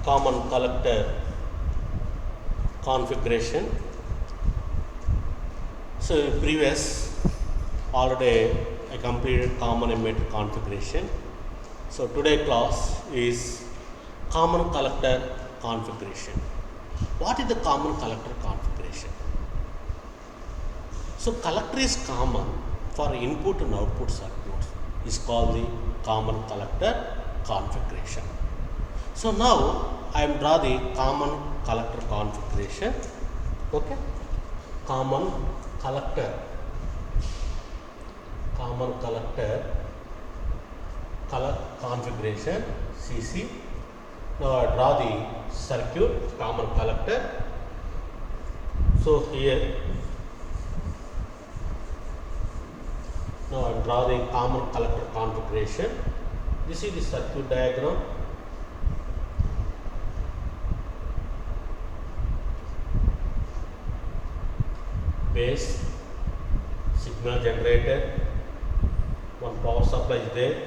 common collector configuration. So in previous already I completed common emitter configuration. So today class is common collector configuration. What is the common collector configuration? So collector is common for input and output circuits is called the common collector configuration. So now I am draw the common collector configuration. Okay, common collector configuration CC. Now I draw the circuit common collector. So here now I am drawing common collector configuration. This is the circuit diagram. Base, signal generator, one power supply is there.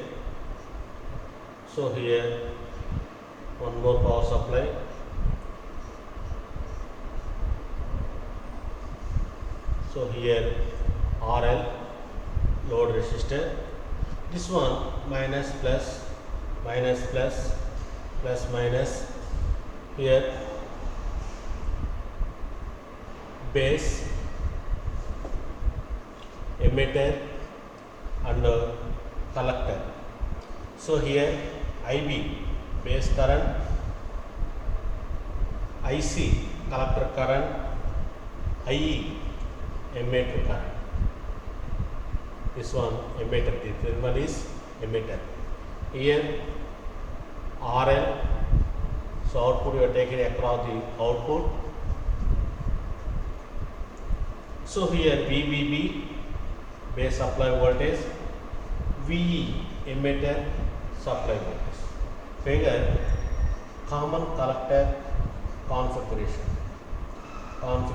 So here one more power supply. So here RL, load resistor. This one minus plus, minus plus, plus minus. Here base, emitter and collector. So here IB, base current, IC, collector current, IE, emitter current. This one emitter, the terminal is emitter. Here RL, so output you are taking across the output. So here VBB, base supply voltage, VE, emitter supply voltage. Figure common collector configuration, common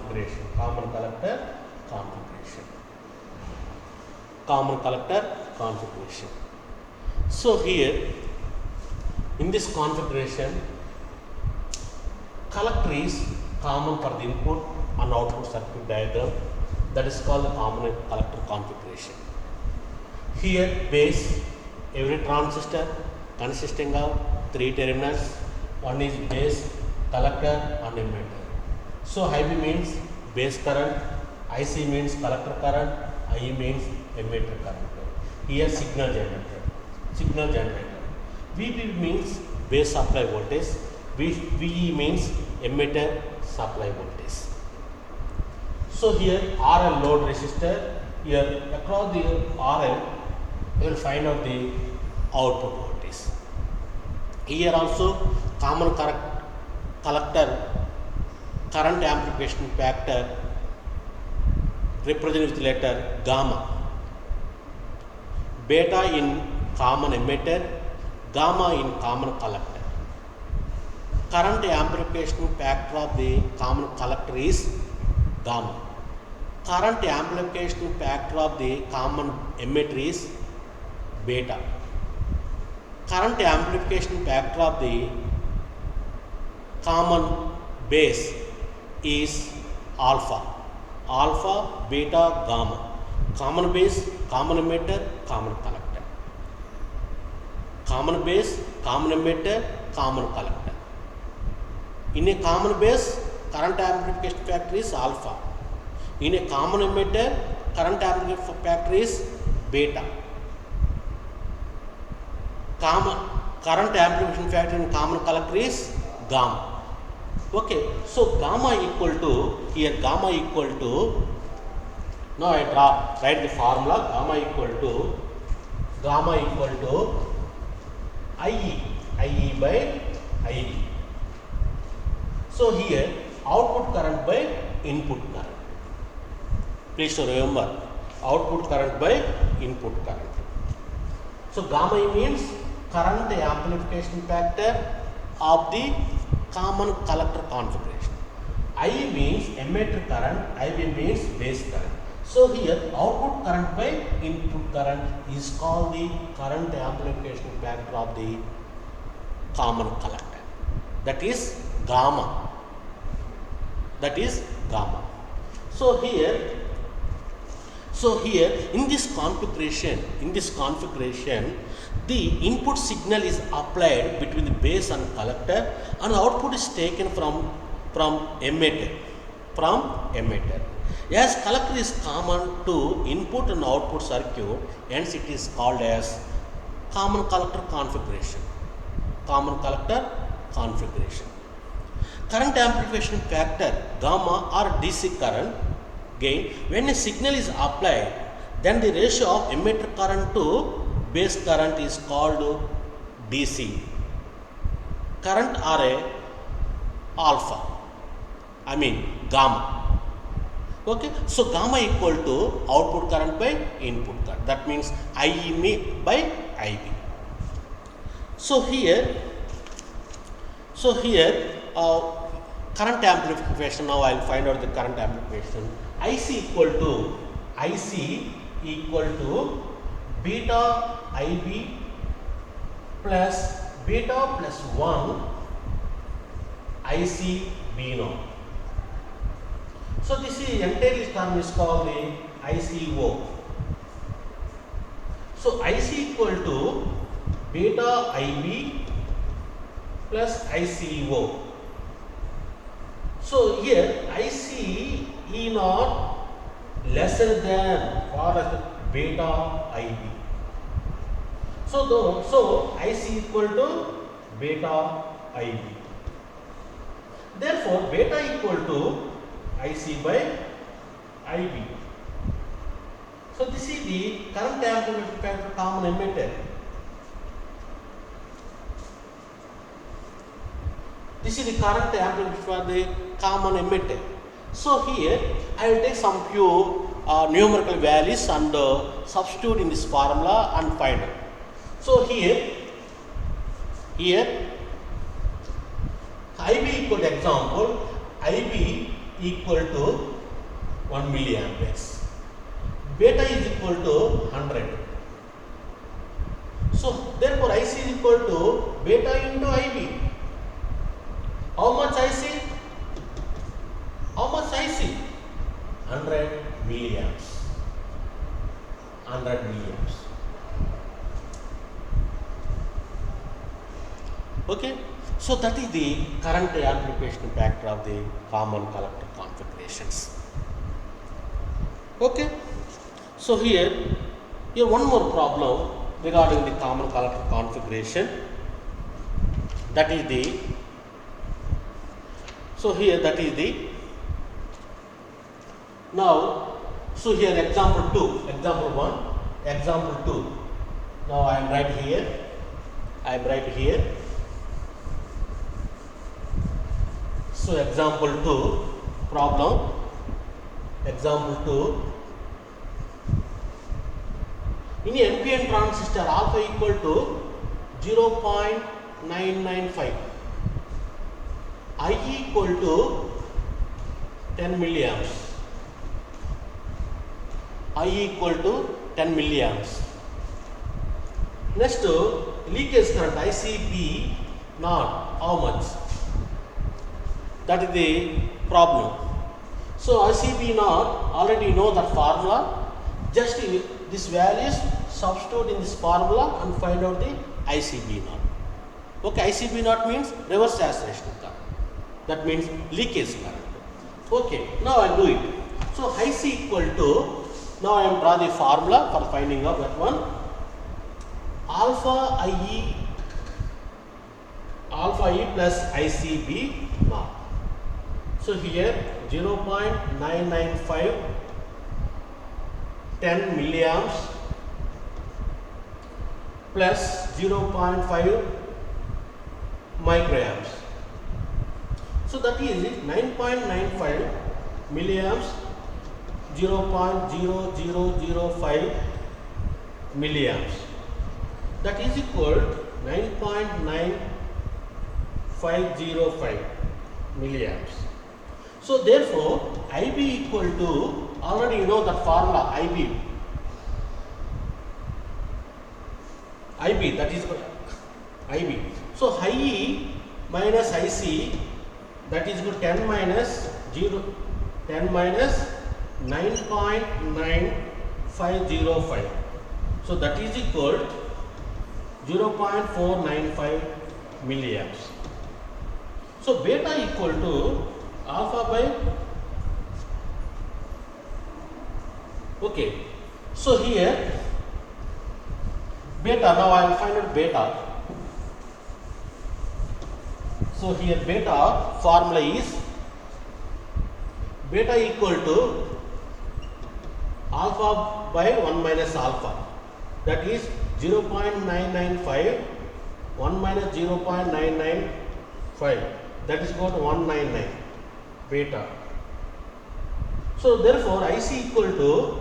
collector configuration. So here in this configuration, collector is common for the input and output circuit diagram. That is called the common collector configuration. Here base, every transistor consisting of 3 terminals. One is base, collector and emitter. So IB means base current, IC means collector current, IE means emitter current. Here signal generator. VB means base supply voltage, VE means emitter supply voltage. So here RL load resistor, here across the RL you will find out the output voltage. Here also common collector current amplification factor represented with the letter gamma. Beta in common emitter, gamma in common collector. Current amplification factor of the common collector is gamma. Current amplification factor of the common emitter is beta. Current amplification factor of the common base is alpha. Alpha, beta, gamma. Common base, common emitter, common collector. Common base, common emitter, common collector. In a common base, current amplification factor is alpha. In a common emitter, current amplification factor is beta. Current amplification factor in common collector is gamma. Okay, so gamma equal to, now I write the formula, gamma equal to IE by IB. So here output current by input current. Please remember, output current by input current. So gamma E means current amplification factor of the common collector configuration. I means emitter current, IB means base current. So here output current by input current is called the current amplification factor of the common collector. that is gamma. That is gamma. So here in this configuration, the input signal is applied between the base and collector, and output is taken from emitter. As collector is common to input and output circuit, hence it is called as common collector configuration. Current amplification factor gamma or DC current gain, when a signal is applied, then the ratio of emitter current to base current is called DC current or a alpha, gamma. Okay, so gamma equal to output current by input current, that means IE by IB. So here current amplification, now I will find out the current amplification. IC equal to beta IB plus beta plus 1 IC B0. So this is entirely term is called the ICO. So IC equal to beta IB plus ICO. So here IC E naught lesser than or beta IB. So IC equal to beta IB. Therefore beta equal to IC by IB. So this is the current amplification factor common emitter. This is the current amplifier for the common emitter. So here I will take some few numerical values and substitute in this formula and find out. So here IB equal to example, IB equal to 1 milliamperes. Beta is equal to 100. So therefore IC is equal to beta into IB. How much IC? 100 milliamps. Okay, so that is the current amplification factor of the common collector configurations. Okay, so here one more problem regarding the common collector configuration. That is the now. So here example 2, example 1, example 2. Now I am right here. So example 2 problem. Example 2. In a NPN transistor, alpha equal to 0.995. IE equal to 10 milliamps. IE equal to 10 milliamps. Next, leakage current ICB naught, how much? That is the problem. So ICB naught, already you know that formula. Just this values substitute in this formula and find out the ICB naught. Okay, ICB naught means reverse saturation current. That means leakage current. Okay, now I will do it. So IC equal to, now I am draw the formula for finding out that one. Alpha IE plus ICB naught. So here 0.995 10 milliamps plus 0.5 microamps. So that is 9.95 milliamps, 0.0005 milliamps. That is equal to 9.9505 milliamps. So therefore, IB equal to, already you know that formula IB, that is IB. So IE minus IC, that is equal to 10 minus 0, 10 minus 9.9505. So that is equal to 0.495 milliamps. So beta equal to alpha by, okay. So here beta, now I will find out beta. So here beta formula is beta equal to alpha by 1 minus alpha, that is 0.995, 1 minus 0.995, that is equal to 199 beta. So therefore IC equal to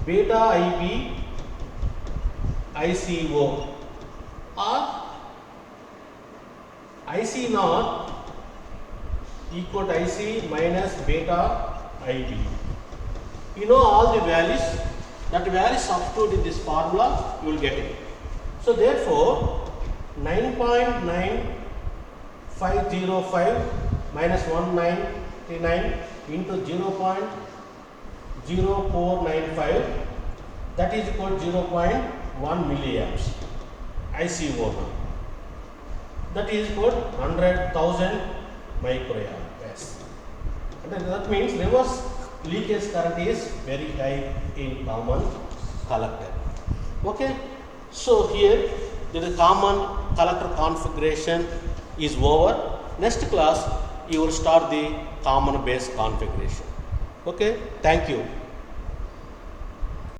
beta IB ICO or IC naught equal to IC minus beta IB. You know all the values, that value substitute in this formula, you will get it. So therefore 9.9505 minus 199 into 0.0495, that is equal to 0.1 milliamps ICO. That is equal to 100,000 microamperes. And that means reverse leakage current is very high in common collector. Okay. So here the common collector configuration is over. Next class you will start the common base configuration. Okay. Thank you.